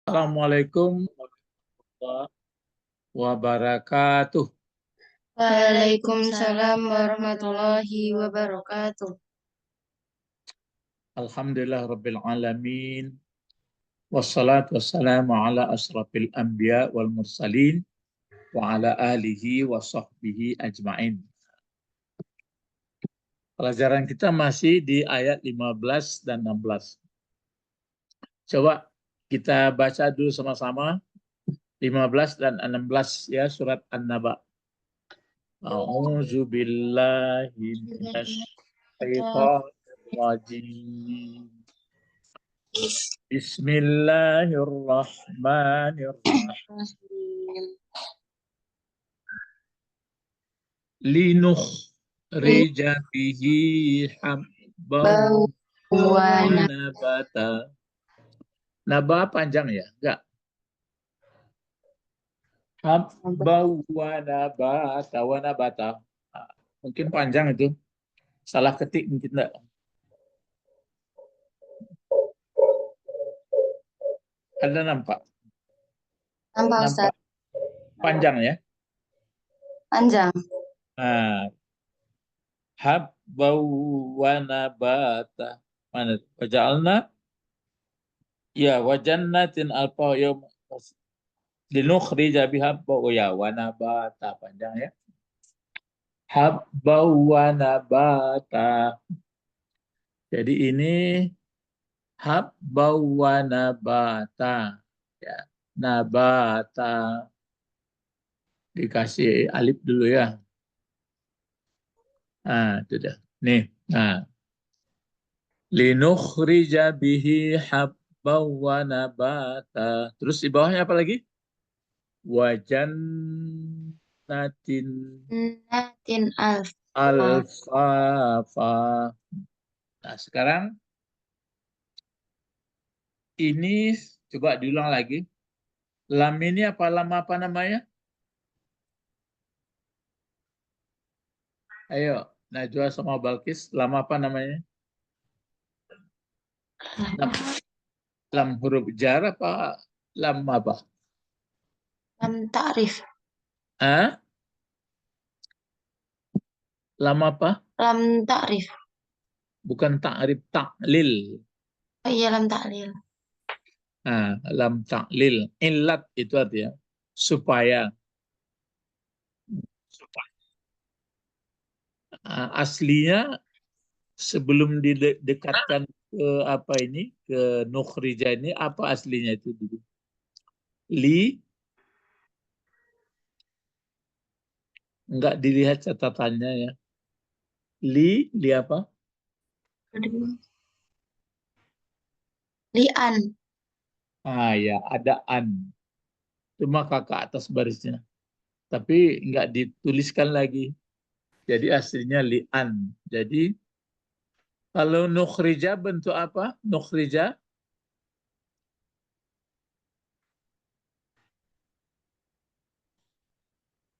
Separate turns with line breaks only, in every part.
Assalamualaikum warahmatullahi wabarakatuh.
Waalaikumsalam warahmatullahi wabarakatuh.
Alhamdulillah Rabbil Alamin. Wassalatu wassalamu ala asrafil anbiya wal mursalin wa ala alihi wa sahbihi ajma'in. Pelajaran kita masih di ayat 15 dan 16. Coba kita baca dulu sama-sama 15 dan 16 ya, surat An-Naba. A'udzu billahi minasy syaithanir rajim. Bismillahirrahmanirrahim. Linukhrija bihi habban wa nabata. Naba panjang ya? Enggak. Habban wa nabata. Mungkin panjang itu. Salah ketik mungkin enggak. Ada nampak?
Nampak, Ustaz.
Panjang ya?
Panjang.
Nah, habban wa nabata. Mana? Waja'alna ya wajannatin alfa yawm linukhrija biha ya wa nabata, panjang ya. Habba wa nabata. Jadi ini habba wa nabata ya. Nabata dikasih alif dulu ya. Nah, itu dah. Nih, nah. Linukhrija bihi habba wa nabata. Terus di bawahnya apa lagi? Wajannatin
Natin
alfafa. Nah, sekarang ini coba diulang lagi. Lam ini apa namanya? Ayo, Najwa sama Balkis, lam apa namanya? Lam huruf jar apa lam apa?
Lam ta'rif.
Hah? Lam apa?
Lam ta'rif.
Bukan ta'rif, taklil.
Oh iya, lam ta'lil.
Nah, lam taklil. Illat itu artinya supaya. Aslinya sebelum didekatkan ke apa ini, ke nukhrija ini, apa aslinya itu dulu? Li, enggak dilihat catatannya ya. Li apa?
Li'an.
Ah ya, ada an. Cuma kakak atas barisnya. Tapi enggak dituliskan lagi. Jadi aslinya li'an. Jadi kalau nukhrija bentuk apa? Nukhrija?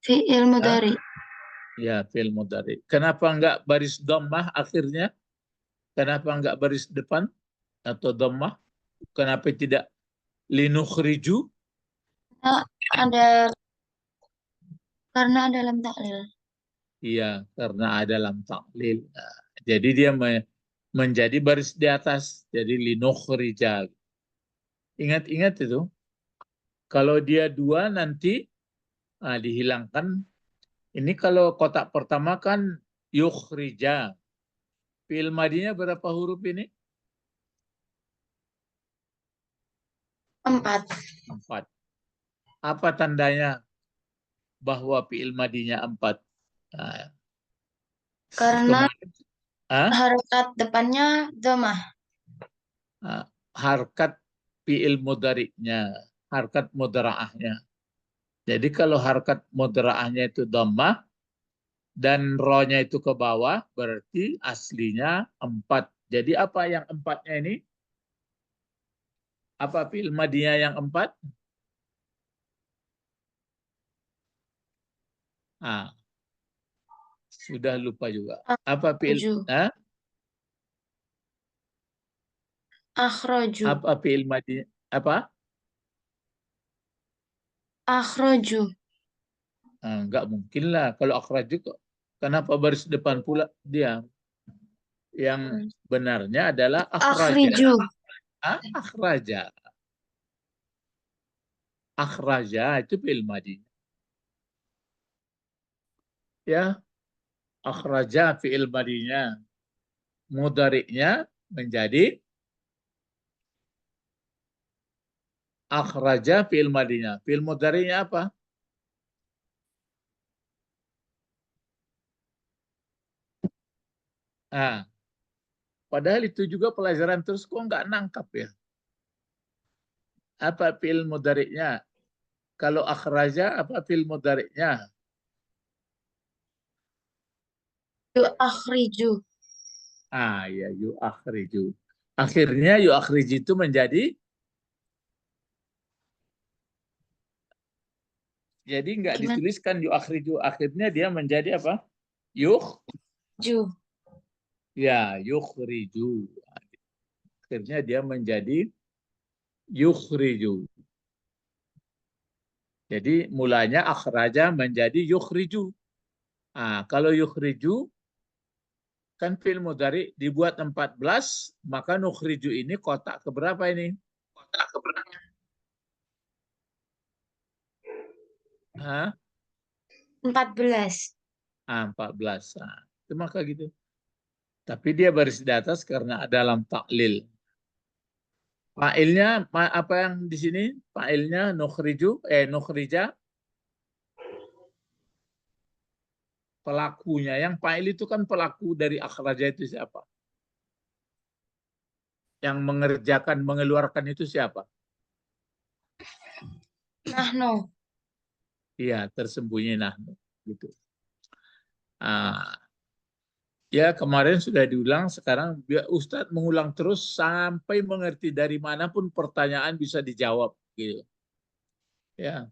Fi'il
Ah,
mudhari.
ya, fi'il mudhari. Kenapa enggak baris dhammah akhirnya? Kenapa enggak baris depan atau dhammah? Kenapa tidak linukhriju?
Nah, ada karena ada lam ta'lil.
Iya, karena ada lam taklil. Nah, jadi dia menjadi baris di atas. Jadi linukhrija. Ingat-ingat itu. Kalau dia dua nanti dihilangkan. Ini kalau kotak pertama kan yukhrija. Fi'il madinya berapa huruf ini?
4.
4. Apa tandanya bahwa fi'il madinya 4? Nah,
Karena
kemarin
harokat depannya dhammah.
harkat fi'il mudhari'nya, harkat mudra'ahnya. Jadi kalau harkat mudra'ahnya itu dhammah dan ro-nya itu ke bawah, berarti aslinya 4. Jadi apa yang 4-nya ini? Apa fi'il madiyah yang 4? Sudah lupa juga. Apa fi'il
Akhroju. Akhroju.
apa fi'il madiyah? Apa?
Akhraju.
Enggak mungkin lah kalau akhraju kok. Kenapa baris depan pula dia? Yang benarnya adalah akhraja.
Akhriju.
Akhraja. Akhraja itu fi'il madhi. Ya, akhraja fi'il madhinya. Mudhari'nya menjadi akhraja fi'il madhinya. Fi'il mudhari'nya apa? Ah, padahal itu juga pelajaran terus kok nggak nangkap ya. Apa fi'il mudhari'nya? Kalau akhraja apa fi'il mudhari'nya?
Akhriju.
Ya yu akhriju. Akhirnya yu akhriju itu menjadi jadi nggak
Gimana?
dituliskan yu akhriju. Akhirnya dia menjadi apa? Yuk
Ju.
ya yukhriju. Akhirnya dia menjadi yukhriju. Jadi mulanya akhraja menjadi yukhriju. Kalau yukhriju kan fi'il mudhari dibuat 14, maka nukhriju ini kotak keberapa ini? Kotak keberapa?
14.
14. Itu maka gitu. Tapi dia baris di atas karena ada dalam taklil. Fa'ilnya apa yang di sini? Fa'ilnya nukhrija. Pelakunya. Yang fa'il itu kan pelaku dari akhraja itu siapa? Yang mengerjakan, mengeluarkan itu siapa?
Nahnu.
Iya, tersembunyi nahnu. Gitu. Ya kemarin sudah diulang, sekarang Ustadz mengulang terus sampai mengerti dari manapun pertanyaan bisa dijawab. Gitu. Ya,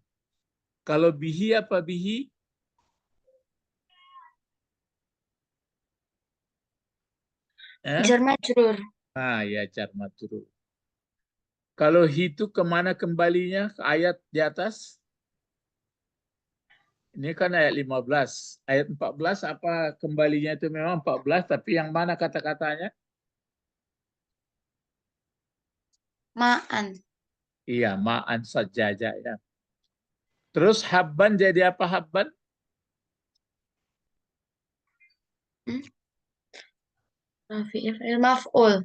kalau bihi apa bihi?
Jar majrur.
Ya jar majrur. Kalau hi itu kemana kembalinya? Ke ayat di atas? Ini kan ayat 15. Ayat 14 apa kembalinya itu memang 14, tapi yang mana kata-katanya?
Ma'an.
Iya, ma'an sajaja ya. Terus habban jadi apa habban?
Fi'il maf'ul.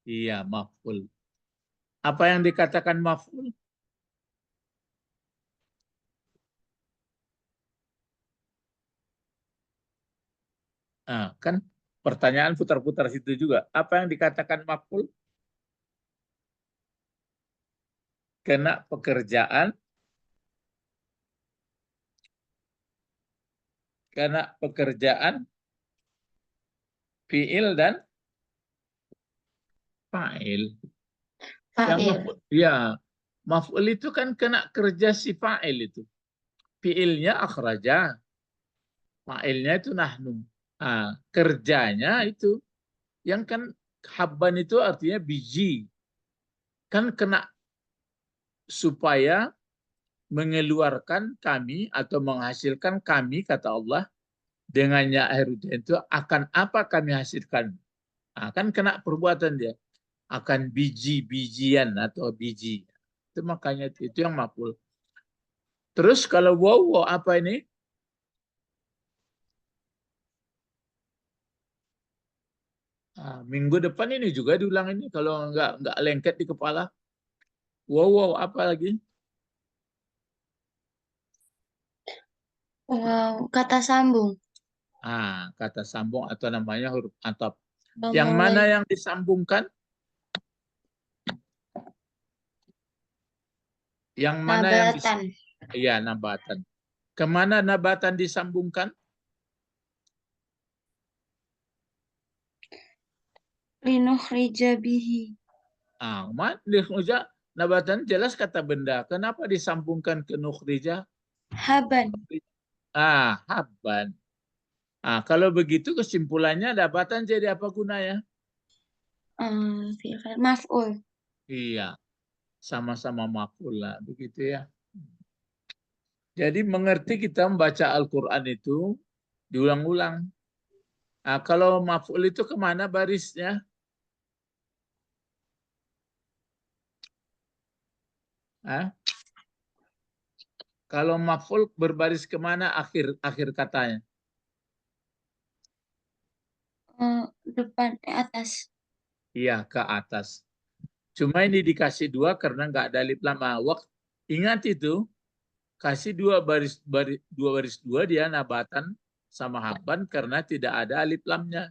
Iya, maf'ul. Apa yang dikatakan maf'ul? Kan pertanyaan putar-putar situ juga. Apa yang dikatakan maf'ul? Kena pekerjaan, fi'il dan fa'il. Yang
Fa'il.
maf'ul, ya, maf'ul itu kan kena kerja si fa'il itu. Fi'ilnya akhraja, fa'ilnya itu nahnu. Kerjanya itu yang kan habban itu artinya biji. Kan kena supaya mengeluarkan kami atau menghasilkan kami, kata Allah, dengannya air hujan itu akan apa kami hasilkan. Kan kena perbuatan dia. Akan biji-bijian atau biji. Itu makanya itu yang maf'ul. Terus kalau waw apa ini? Minggu depan ini juga diulang ini kalau nggak lengket di kepala. Wow apa lagi?
Wow, kata sambung.
Kata sambung atau namanya huruf atap. Yang
Mulai
mana yang disambungkan? Yang mana yang
nabatan.
Iya, nabatan. Kemana nabatan disambungkan?
Linukhrija bihi.
Nabatan jelas kata benda. Kenapa disambungkan ke nukhrija?
Haban.
Habban. Kalau begitu kesimpulannya nabatan jadi apa gunanya?
Fi'il maf'ul.
Iya, sama-sama maf'ul lah, begitu ya. Jadi mengerti kita membaca Al-Quran itu diulang-ulang. Nah, kalau maf'ul itu kemana barisnya? Hah? Kalau maf'ul berbaris kemana akhir katanya?
Depan atas.
Iya, ke atas. Cuma ini dikasih dua karena nggak ada alif lam. Ingat itu, kasih dua baris dua dia nabatan sama habban karena tidak ada alif lamnya.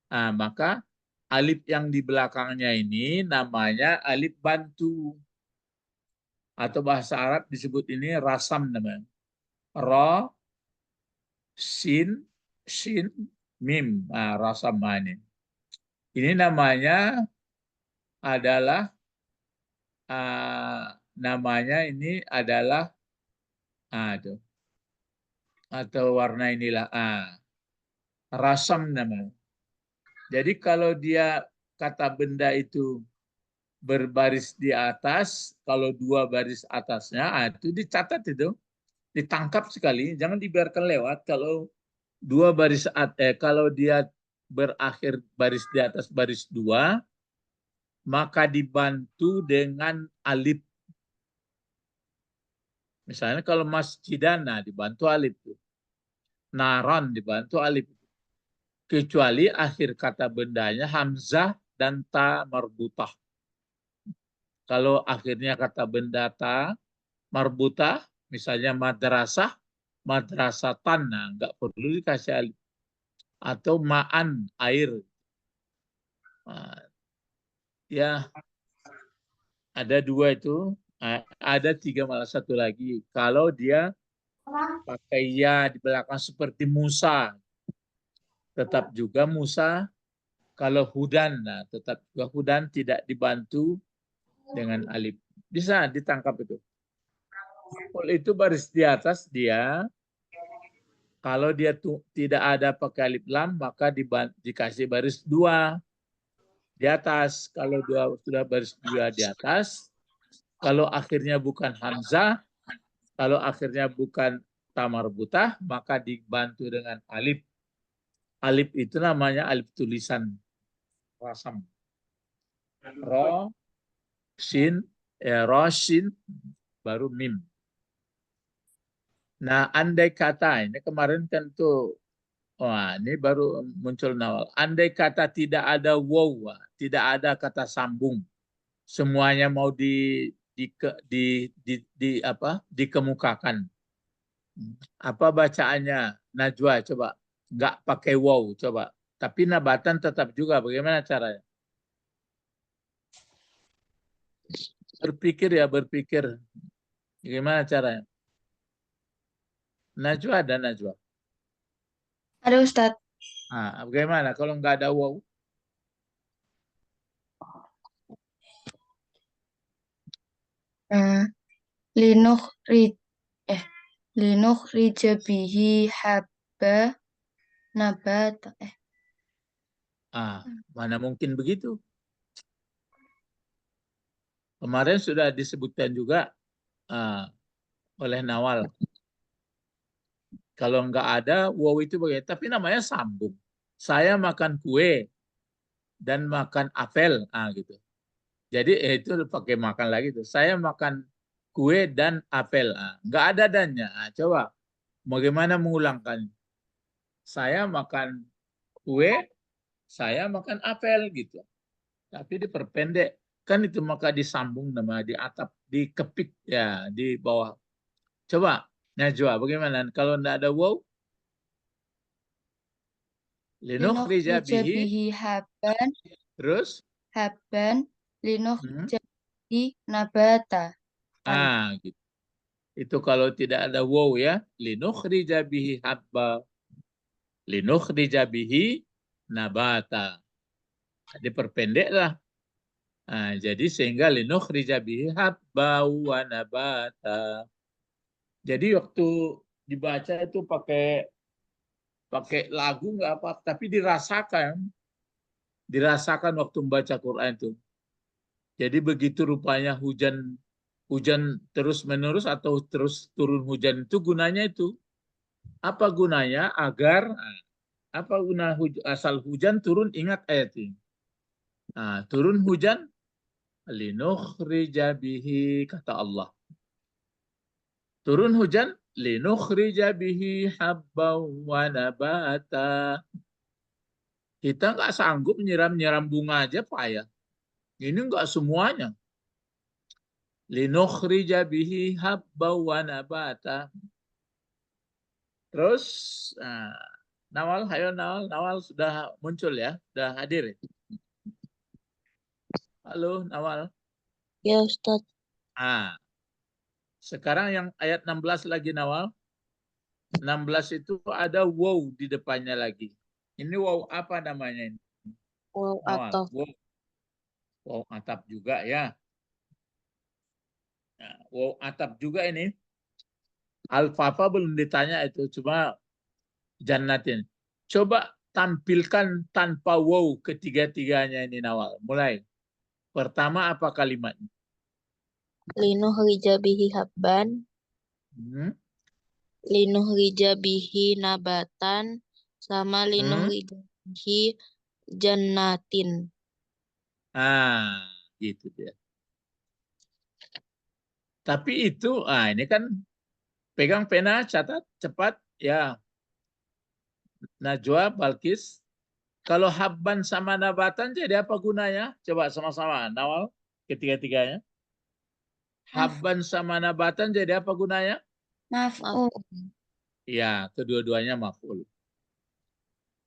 Nah, maka alif yang di belakangnya ini namanya alif bantu. Atau bahasa Arab disebut ini rasam namanya. Ra, sin, shin, mim. Nah, rasam ini. Ini namanya adalah ini adalah tuh, atau warna inilah rasam namanya. Jadi kalau dia kata benda itu berbaris di atas, kalau dua baris atasnya itu dicatat itu, ditangkap sekali, jangan dibiarkan lewat. Kalau kalau dia berakhir baris di atas baris dua, maka dibantu dengan alif. Misalnya kalau masjidana dibantu alif. Naron dibantu alif. Kecuali akhir kata bendanya hamzah dan ta marbutah. Kalau akhirnya kata benda ta marbutah, misalnya madrasah, madrasatan, nah, nggak perlu dikasih alif. Atau ma'an, air. Nah, ya, ada dua itu. Ada tiga malah satu lagi. Kalau dia pakai ya di belakang seperti Musa, tetap juga Musa. Kalau hudan, nah tetap juga hudan tidak dibantu dengan alif. Bisa ditangkap itu. Kalau itu baris di atas dia, kalau dia tidak ada pakai alif lam, maka dikasih baris dua di atas. Kalau sudah baris dua di atas, kalau akhirnya bukan hamzah, kalau akhirnya bukan tamar butah, maka dibantu dengan alif. Alif itu namanya alif tulisan rasam. Ro, shin, ro, shin, baru mim. Nah, andai kata, ini kemarin kan tuh, wah ini baru muncul nawal. Andai kata tidak ada wow, tidak ada kata sambung, semuanya mau dikemukakan. Apa bacaannya? Najwa, coba. Nggak pakai wow, coba. Tapi nabatan tetap juga. Bagaimana caranya? Berpikir ya, berpikir. Bagaimana caranya? Najwa ada Najwa.
Ada Ustadz.
Bagaimana kalau nggak ada wow?
Linuh ri linuh rijabihi habba nabata.
Mana mungkin begitu? Kemarin sudah disebutkan juga oleh Nawal. Kalau nggak ada, wow itu bagaimana? Tapi namanya sambung. Saya makan kue dan makan apel, gitu. Jadi itu pakai makan lagi tuh. Saya makan kue dan apel, nggak ada dannya. Coba, bagaimana mengulangkan? Saya makan kue, saya makan apel gitu. Tapi diperpendek, kan itu maka disambung nama di atap, dikepik ya di bawah. Coba, Najwa, bagaimana? Kalau tidak ada wow,
Linuh
linukhrija bihi,
rijabihi
terus,
linuh
hmm,
rijabihi nabata.
gitu. Itu kalau tidak ada wow ya, linukhrija bihi habba, linukhrija bihi nabata. Diperpendek lah. Jadi sehingga linukhrija bihi habba wa nabata. Jadi waktu dibaca itu pakai lagu nggak apa, tapi dirasakan waktu membaca Quran itu. Jadi begitu rupanya hujan hujan terus-menerus atau terus turun hujan itu gunanya itu. Apa gunanya? Agar apa guna asal hujan turun, ingat ayat ini. Nah, turun hujan linukhrija bihi, kata Allah. Turun hujan linukhrija bihi habba wa nabata. Kita nggak sanggup nyiram-nyiram bunga aja payah. Ini nggak semuanya. Linukhrija bihi habba wa nabata. Terus, Nawal, ayo Nawal. Nawal sudah muncul ya? Sudah hadir ya? Halo Nawal.
Ya Ustaz.
Sekarang yang ayat 16 lagi Nawal. 16 itu ada wow di depannya lagi. Ini wow apa namanya ini?
Wow
Nawal.
ataf.
Wow atap juga ya. Nah, wow atap juga ini. Al-Fafa belum ditanya itu, cuma jannatin. Coba tampilkan tanpa wow ketiga-tiganya ini Nawal. Mulai. Pertama apa kalimatnya?
Linukhrija bihi habban. Linukhrija bihi nabatan. Sama linukhrija bihi jannatin.
Gitu dia. Tapi itu, ini kan pegang pena, catat, cepat, ya. Najwa, Balkis, kalau habban sama nabatan jadi apa gunanya? Coba sama-sama, Nawal, ketiga-tiganya. Habban sama nabatan jadi apa gunanya?
Maf'ul.
Ya, kedua-duanya maf'ul.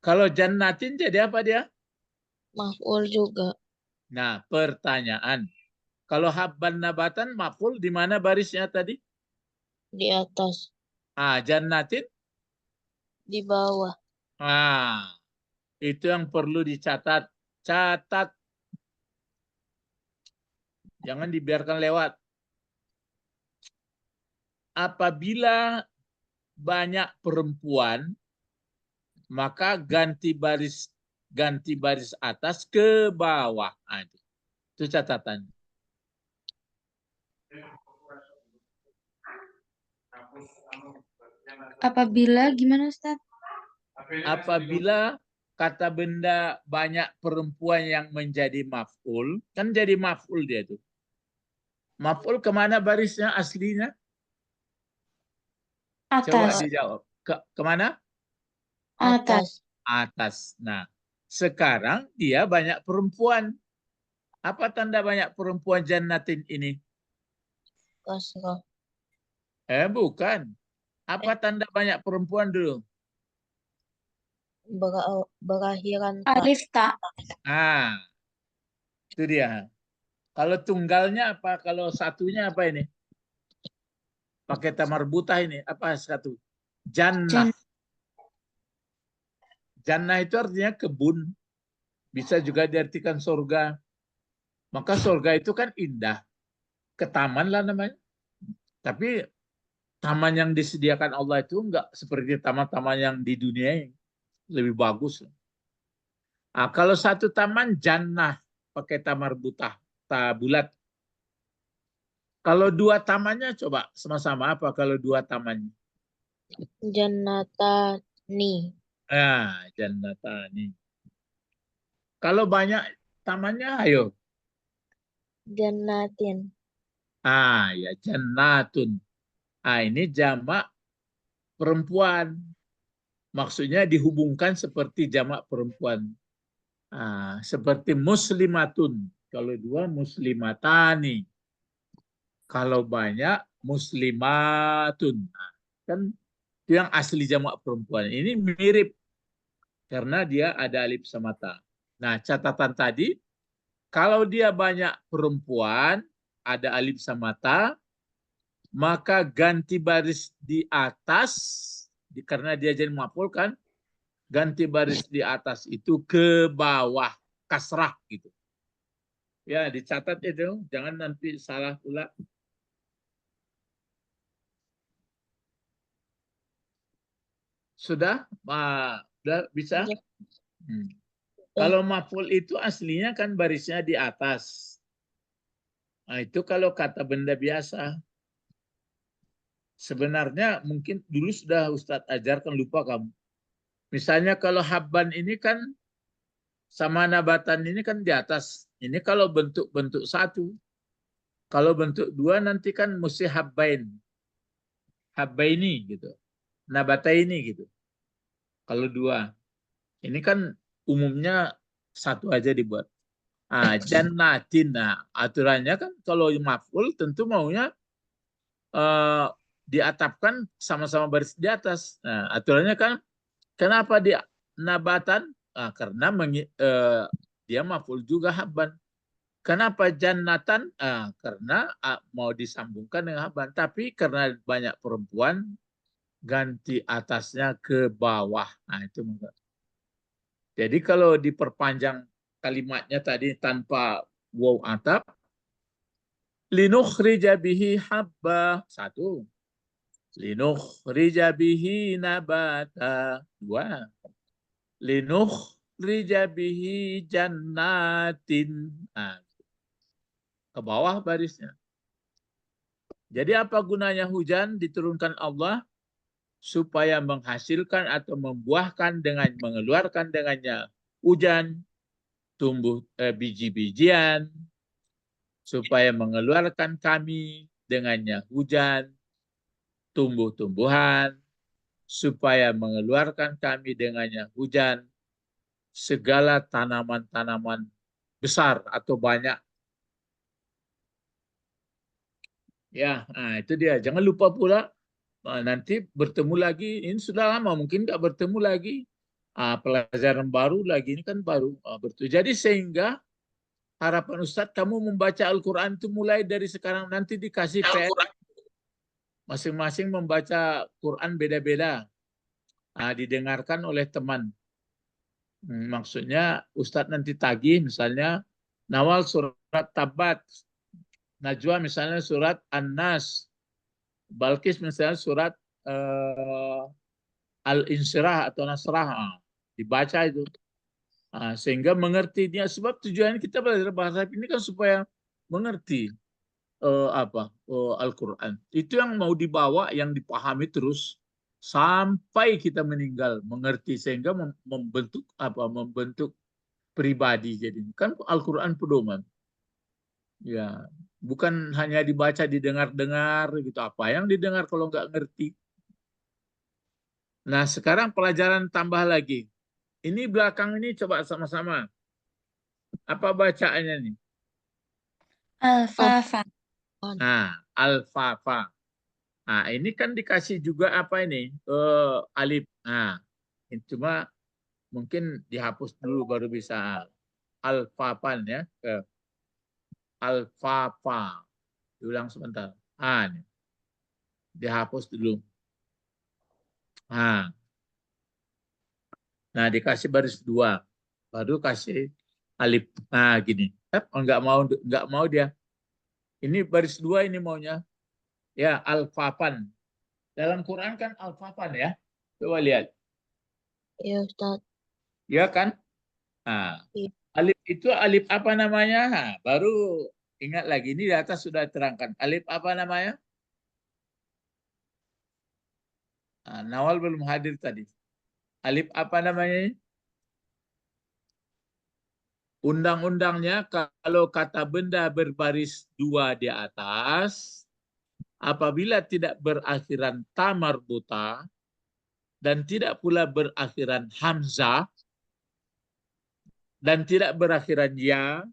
Kalau jannatin jadi apa dia?
Maf'ul juga.
Nah, pertanyaan. Kalau habban nabatan maf'ul di mana barisnya tadi?
Di atas.
Jannatin?
Di bawah.
Itu yang perlu dicatat. Catat. Jangan dibiarkan lewat. Apabila banyak perempuan, maka ganti baris atas ke bawah. Itu catatan.
Apabila gimana Ustaz?
Apabila kata benda banyak perempuan yang menjadi maf'ul, kan jadi maf'ul dia itu. Maf'ul kemana barisnya aslinya? Coba
Atas.
dijawab. Kemana?
Atas.
Atas. Nah, sekarang dia banyak perempuan. Apa tanda banyak perempuan jannatin ini?
Kasrah.
Bukan. Apa tanda banyak perempuan dulu?
Berakhiran tak.
Alif tak.
Itu dia. Kalau tunggalnya apa? Kalau satunya apa ini? Pakai tamar buta ini. Apa satu? Jannah. Jannah itu artinya kebun. Bisa juga diartikan surga. Maka surga itu kan indah. Ketaman lah namanya. Tapi taman yang disediakan Allah itu enggak seperti taman-taman yang di dunia yang lebih bagus. Kalau satu taman jannah pakai tamar buta, bulat. Kalau dua tamannya coba sama-sama apa kalau dua tamannya?
Jannatani.
Jannatani. Kalau banyak tamannya, ayo.
Jannatin.
Ya jannatun. Ini jamak perempuan. Maksudnya dihubungkan seperti jamak perempuan. Seperti muslimatun. Kalau dua muslimatani. Kalau banyak muslimatun. Kan itu yang asli jamak perempuan. Ini mirip karena dia ada alif sama ta. Nah, catatan tadi, kalau dia banyak perempuan, ada alif sama ta, maka ganti baris di atas, karena dia jadi maf'ul kan, ganti baris di atas itu ke bawah, kasrah gitu. Ya, dicatat itu, jangan nanti salah pula. Sudah? Sudah bisa?
Ya.
Kalau maf'ul itu aslinya kan barisnya di atas. Nah, itu kalau kata benda biasa. Sebenarnya mungkin dulu sudah Ustadz ajarkan, lupa kamu. Misalnya kalau habban ini kan sama nabatan ini kan di atas. Ini kalau bentuk-bentuk satu. Kalau bentuk dua nanti kan mesti habbain. Habbaini gitu. Nabataini gitu. Kalau dua. Ini kan umumnya satu aja dibuat. Jannatin. Nah, aturannya kan kalau maf'ul tentu maunya eh, diatapkan sama-sama baris di atas. Nah, aturannya kan kenapa dia nabatan? Karena dia maf'ul juga habban. Kenapa jannatan? Karena mau disambungkan dengan habban. Tapi karena banyak perempuan, ganti atasnya ke bawah. Nah, itu. Jadi kalau diperpanjang kalimatnya tadi tanpa waw atap, linukhrija bihi habba. Satu. Linukhrija bihi nabata. Dua. Linukhrija bihi jannatin. Nah, ke bawah barisnya. Jadi apa gunanya hujan diturunkan Allah? Supaya menghasilkan atau membuahkan dengan mengeluarkan dengannya hujan, tumbuh biji-bijian, supaya mengeluarkan kami dengannya hujan, tumbuh-tumbuhan, supaya mengeluarkan kami dengannya hujan, segala tanaman-tanaman besar atau banyak. Ya, nah itu dia. Jangan lupa pula nanti bertemu lagi. Ini sudah lama, mungkin nggak bertemu lagi. Pelajaran baru lagi ini kan baru jadi sehingga harapan Ustadz kamu membaca Al-Quran itu mulai dari sekarang, nanti dikasih PR masing-masing membaca Quran beda-beda, didengarkan oleh teman. Maksudnya Ustadz nanti tagih misalnya Nawal surat Tabat, Najwa misalnya surat An-Nas, Balkis misalnya surat Al-Insyirah atau Nasrah, dibaca itu. Sehingga mengerti dia, sebab tujuan kita belajar bahasa ini kan supaya mengerti Al-Quran. Itu yang mau dibawa, yang dipahami terus sampai kita meninggal, mengerti sehingga membentuk pribadi. Jadi kan Al-Quran pedoman. Ya, bukan hanya dibaca, didengar-dengar gitu. Apa yang didengar kalau nggak ngerti? Nah, sekarang pelajaran tambah lagi. Ini belakang ini coba sama-sama. Apa bacaannya nih?
Alfafa.
Al-Fafa. Ini kan dikasih juga apa ini? Alif. Ini cuma mungkin dihapus dulu baru bisa. Al-Fafan ya. Al-Fafa. Diulang sebentar. Ini. Dihapus dulu. Nah, dikasih baris dua. Baru kasih alif. Gini. Enggak mau dia. Ini baris dua ini maunya. Ya, Al-Fafan. Dalam Quran kan Al-Fafan ya. Coba lihat.
Ya Ustaz.
Ya kan?
Iya.
Alif itu alif apa namanya? Baru ingat lagi. Ini di atas sudah terangkan. Alif apa namanya? Nawal belum hadir tadi. Alif apa namanya? Undang-undangnya kalau kata benda berbaris dua di atas, apabila tidak berakhiran ta marbuta dan tidak pula berakhiran hamzah dan tidak berakhiran ya,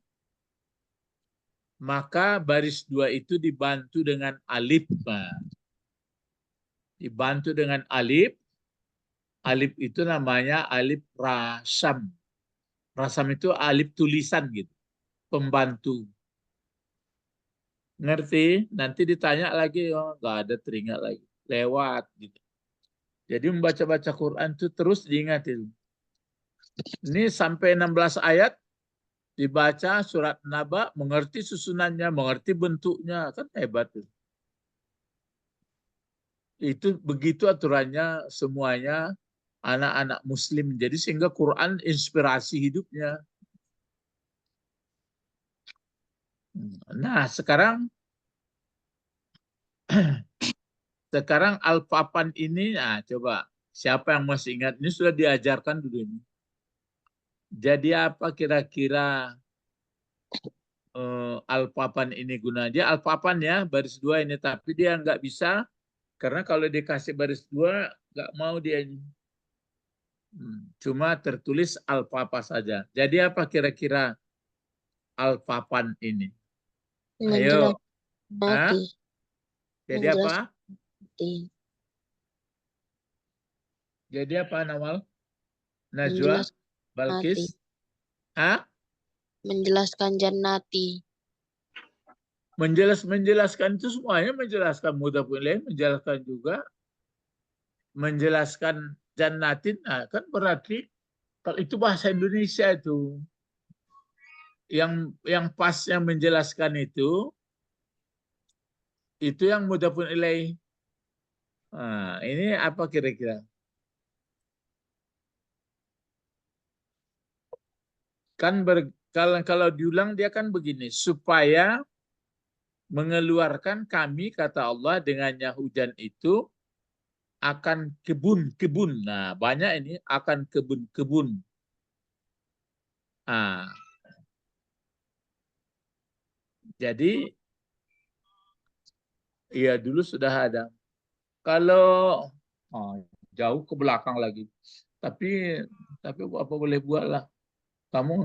maka baris dua itu dibantu dengan alif. Dibantu dengan alif. Alif itu namanya alif rasam. Rasam itu alif tulisan gitu. Pembantu. Ngerti? Nanti ditanya lagi, nggak ada teringat lagi. Lewat gitu. Jadi membaca-baca Quran itu terus diingatin. Ini sampai 16 ayat dibaca surat Naba, mengerti susunannya, mengerti bentuknya, kan hebat itu. Itu begitu aturannya semuanya anak-anak muslim. Jadi sehingga Quran inspirasi hidupnya. Nah, sekarang alpapan ini, nah coba siapa yang masih ingat? Ini sudah diajarkan dulu ini. Jadi apa kira-kira alpapan ini gunanya? Dia alpapan ya, baris 2 ini, tapi dia nggak bisa karena kalau dikasih baris 2 nggak mau dia. Cuma tertulis alpapa saja. Jadi apa kira-kira alpapan ini? Ayo,
Menjelaskan
Hah?
arti.
Jadi
Menjelaskan
apa?
arti.
Jadi apa Nawal? Najwa?
Menjelaskan arti.
Balkis? Hah?
Menjelaskan jannati.
Menjelaskan itu semuanya menjelaskan mudhafun ilaih, menjelaskan juga menjelaskan jannatin. Nah, kan berarti kalau itu bahasa Indonesia itu yang pas yang menjelaskan itu yang mudhafun ilaih. Nah, ini apa kira-kira? Kan kalau diulang dia kan begini, supaya mengeluarkan kami kata Allah dengannya hujan itu akan kebun-kebun. Nah, banyak ini akan kebun-kebun. Nah, jadi ya dulu sudah ada. Kalau jauh ke belakang lagi. Tapi apa boleh buatlah. Kamu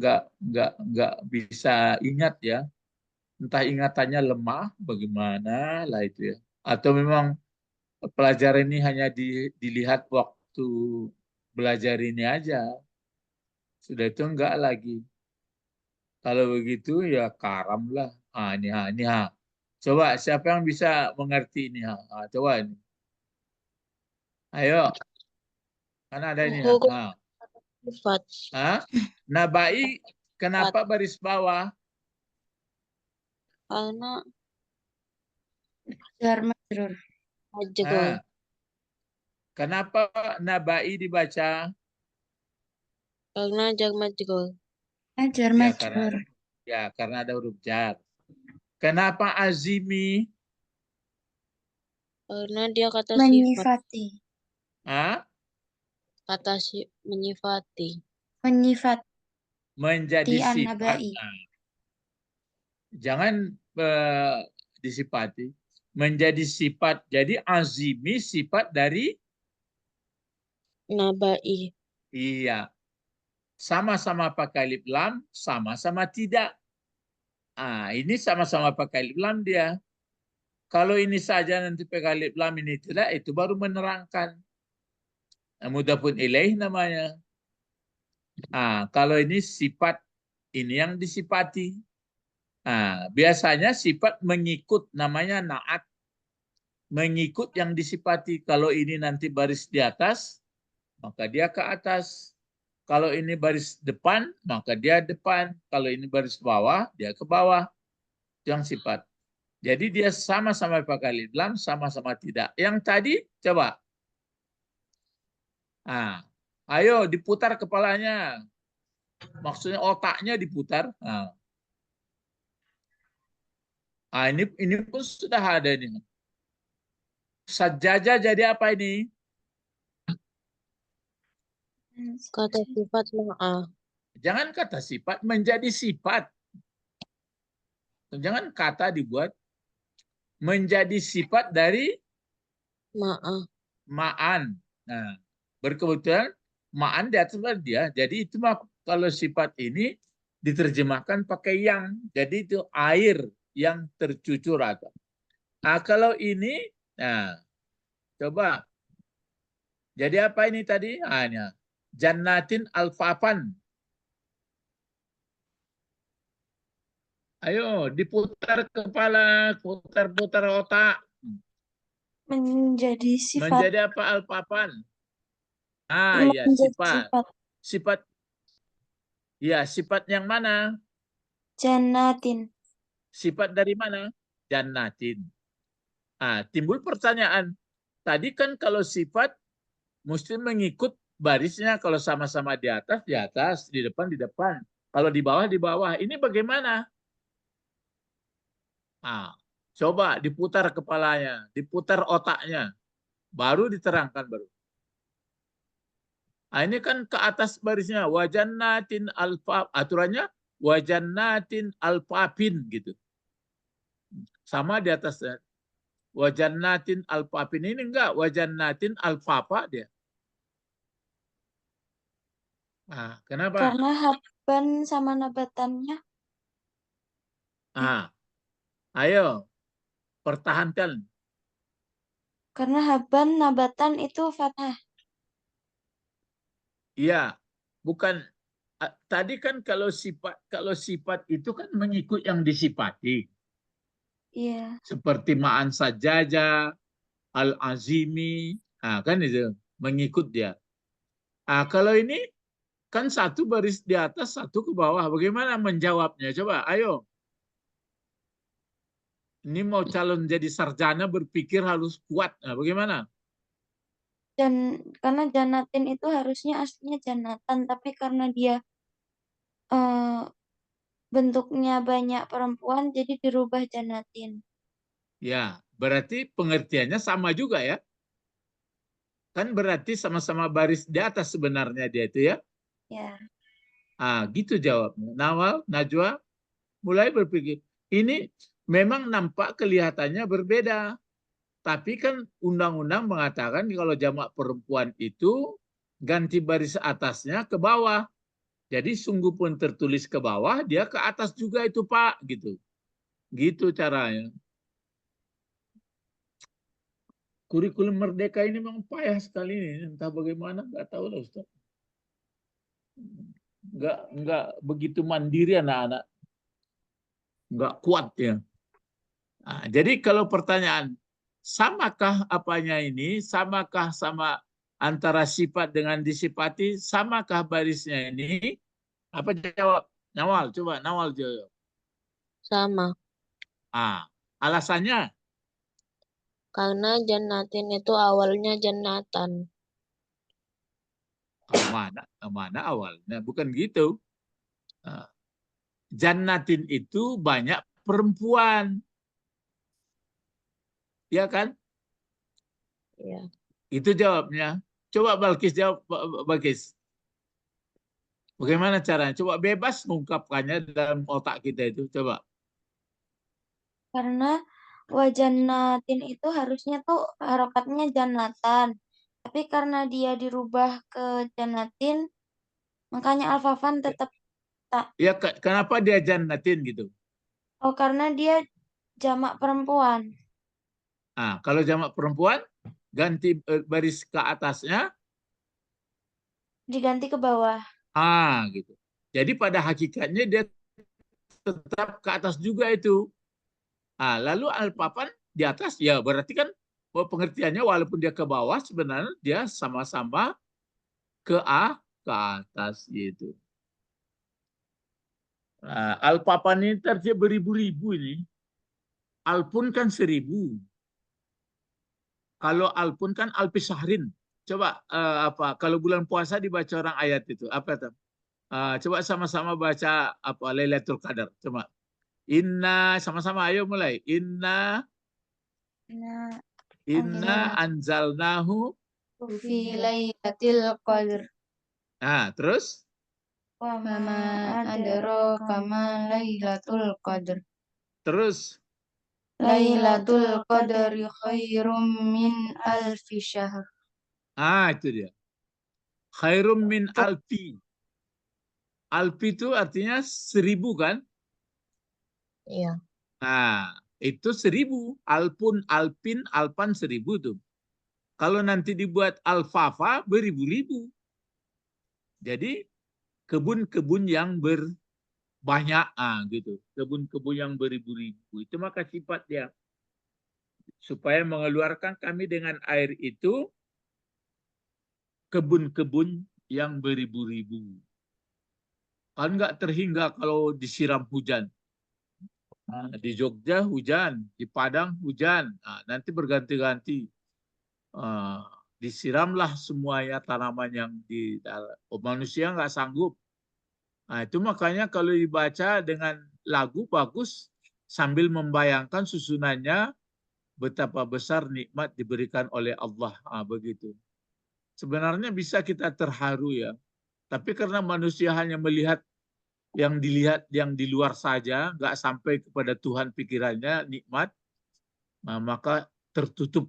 nggak bisa ingat ya. Entah ingatannya lemah bagaimana lah itu ya. Atau memang pelajaran ini hanya dilihat waktu belajar ini aja. Sudah itu enggak lagi. Kalau begitu ya karam lah. Ini. Coba siapa yang bisa mengerti ini? Coba ini. Ayo, mana ada ini?
Hukum sifat.
Nabai, kenapa
Sifat.
baris bawah?
Karena
Jar majrur.
majrur.
Kenapa nabai dibaca?
Karena jar majrur.
Jar
Ya
majrur.
karena ada huruf jar. Kenapa azimi?
Karena dia kata sifat.
Menyifati.
Kata menyifati.
Menyifat.
Menjadi sifat.
Nabai.
Jangan disifati. Menjadi sifat. Jadi azimi sifat dari
Nabai.
iya. Sama-sama pakai alif lam, sama-sama tidak. Ini sama-sama pakai alif lam dia. Kalau ini saja nanti pakai alif lam, ini tidak, itu baru menerangkan. Mudhafun ilaih namanya. Kalau ini sifat, ini yang disifati. Biasanya sifat mengikut, namanya naat. Mengikut yang disifati. Kalau ini nanti baris di atas, maka dia ke atas. Kalau ini baris depan, maka dia depan. Kalau ini baris bawah, dia ke bawah. Itu yang sifat. Jadi dia sama-sama pakai alif lam, sama-sama tidak. Yang tadi, coba. Ayo diputar kepalanya. Maksudnya otaknya diputar. Ini pun sudah ada ini. Sajaja jadi apa ini?
Kata sifat ma'a.
Jangan kata sifat, menjadi sifat. Jangan kata dibuat. Menjadi sifat dari
Ma'a.
ma'an. Nah, berkebetulan ma'an di atas dia. Jadi itu kalau sifat ini diterjemahkan pakai yang. Jadi itu air yang tercucur atau. Kalau ini, coba. Jadi apa ini tadi? Ini. Jannatin alfafan. Ayo diputar kepala, putar-putar otak.
Menjadi sifat.
Menjadi apa alfafan? Ya sifat. Sifat. Ya, sifat yang mana?
Jannatin.
Sifat dari mana? Jannatin. Timbul pertanyaan. Tadi kan kalau sifat mesti mengikut barisnya. Kalau sama-sama di atas, di depan, di depan. Kalau di bawah, di bawah. Ini bagaimana? Coba diputar kepalanya, diputar otaknya, baru diterangkan baru. Ini kan ke atas barisnya wajannatin alfa, aturannya wajannatin alfapin gitu. Sama di atasnya. Wajannatin alfapin ini enggak, wajannatin alfafa dia. Kenapa?
Karena habban sama nabatannya.
Ayo pertahankan.
Karena habban nabatan itu fathah.
Iya, bukan tadi kan kalau sifat itu kan mengikut yang disifati.
Iya.
Seperti ma'an sajaja, al-azimi, kan itu mengikut dia. Kalau ini kan satu baris di atas, satu ke bawah. Bagaimana menjawabnya? Coba, ayo. Ini mau calon jadi sarjana berpikir harus kuat. Bagaimana?
Dan karena janatin itu harusnya aslinya janatan, tapi karena dia bentuknya banyak perempuan, jadi dirubah janatin.
Ya, berarti pengertiannya sama juga ya. Kan berarti sama-sama baris di atas sebenarnya dia itu ya.
Ya.
Gitu jawabnya. Nawal, Najwa mulai berpikir. Ini memang nampak kelihatannya berbeda. Tapi kan undang-undang mengatakan kalau jamak perempuan itu ganti baris atasnya ke bawah. Jadi sungguh pun tertulis ke bawah, dia ke atas juga itu Pak. Gitu caranya. Kurikulum Merdeka ini memang payah sekali ini. Entah bagaimana, nggak tahu lah Ustaz. Nggak begitu mandiri anak-anak. Nggak kuat ya. Jadi kalau pertanyaan, samakah apanya ini? Samakah sama antara sifat dengan disifati? Samakah barisnya ini? Apa jawab? Nawal, coba Nawal jawab.
Sama.
Alasannya?
Karena jannatin itu awalnya jannatan.
Mana awalnya? Bukan gitu. Jannatin itu banyak perempuan. Ya kan?
Ya.
Itu jawabnya. Coba Balkis jawab, Balkis. Bagaimana caranya? Coba bebas mengungkapkannya dalam otak kita itu. Coba.
Karena wajannatin itu harusnya tuh harokatnya jannatan. Tapi karena dia dirubah ke jannatin, makanya alfafan tetap tak.
Ya, kenapa dia jannatin gitu?
Karena dia jamak perempuan.
Kalau jamak perempuan, ganti baris ke atasnya.
Diganti ke bawah.
Gitu. Jadi pada hakikatnya dia tetap ke atas juga itu. Lalu alpapan di atas, ya berarti kan pengertiannya walaupun dia ke bawah, sebenarnya dia sama-sama ke atas gitu. Alpapan ini terjadi beribu-ribu ini. Alpun kan 1000. Kalau alpun kan alpisahrin. Coba kalau bulan puasa dibaca orang ayat itu apa itu? Coba sama-sama baca apa Lailatul Qadar. Coba. Inna sama-sama ayo mulai. Inna anzalnahu
fi lailatul qadr.
Terus?
Wa ma adraka ma lailatul qadr.
Terus?
Lailatul qadri khairum min alfi syahr.
Itu dia. Khairum min alfi. Alfi itu artinya 1000 kan?
Iya.
Itu 1000. Alpun, alpin, alpan 1000 tuh. Kalau nanti dibuat alfafa beribu-ribu. Jadi kebun-kebun yang berbanyak gitu. Kebun-kebun yang beribu-ribu. Itu maka sifat dia. Supaya mengeluarkan kami dengan air itu kebun-kebun yang beribu-ribu. Kan nggak terhingga kalau disiram hujan. Di Jogja hujan, di Padang hujan. Nanti berganti-ganti. Disiramlah semuanya tanaman yang di manusia nggak sanggup. Itu makanya kalau dibaca dengan lagu bagus, sambil membayangkan susunannya betapa besar nikmat diberikan oleh Allah. Begitu. Sebenarnya bisa kita terharu ya, tapi karena manusia hanya melihat yang dilihat yang di luar saja, nggak sampai kepada Tuhan pikirannya nikmat, maka tertutup.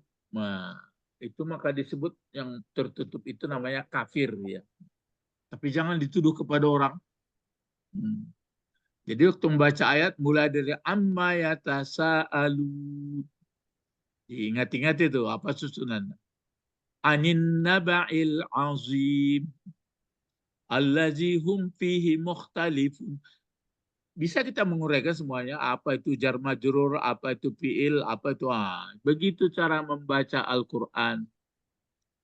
Itu maka disebut yang tertutup itu namanya kafir ya. Tapi jangan dituduh kepada orang. Jadi waktu membaca ayat mulai dari amma yatasa'alun. Ingat-ingat itu apa susunan. Anin naba'il azim allazi hum fihi mukhtalifun. Bisa kita menguraikan semuanya, apa itu jar majrur, apa itu fiil, apa itu begitu cara membaca Al-Qur'an.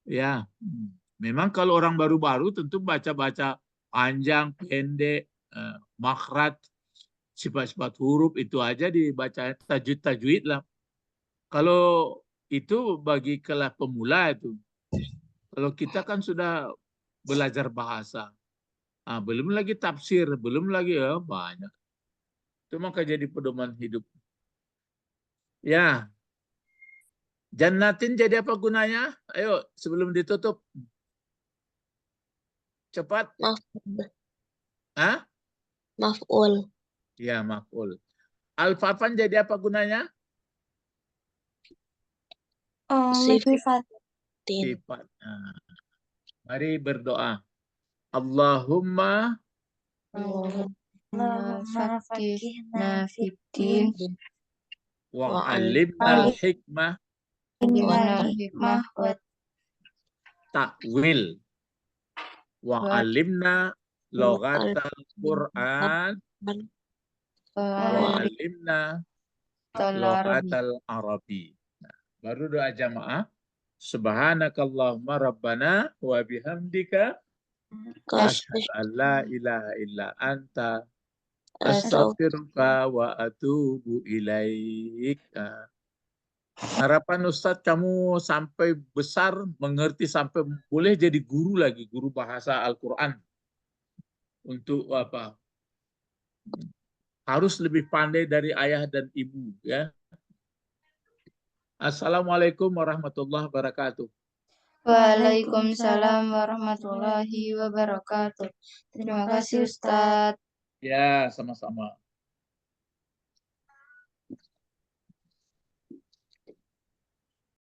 Ya. Memang kalau orang baru-baru tentu baca-baca panjang, pendek, makhraj, sifat-sifat huruf itu aja dibaca tajwid-tajwid lah. Kalau itu bagi kelas pemula itu. Kalau kita kan sudah belajar bahasa. Belum lagi tafsir, belum lagi banyak. Itu maka jadi pedoman hidup. Ya. Jannatin jadi apa gunanya? Ayo sebelum ditutup. Cepat.
Maf'ul.
Ya, maf'ul. Al-fafan jadi apa gunanya?
Sifat.
Sifat. Mari berdoa. Allahumma
Faqihna fiddin
wa'allimna hikmah
wa
ta'wil wa'allimna lughatal Qur'an wa'allimna lughatal Arabi. Baru doa jamaah. Subhanakallahumma rabbana wa bihamdika asyhadu an la ilaha illa anta astaghfiruka wa atubu ilaik. Harapan Ustadz kamu sampai besar, mengerti sampai boleh jadi guru lagi, guru bahasa Al-Quran. Untuk apa? Harus lebih pandai dari ayah dan ibu ya. Assalamualaikum warahmatullahi wabarakatuh.
Waalaikumsalam warahmatullahi wabarakatuh. Terima kasih Ustadz.
Ya, sama-sama.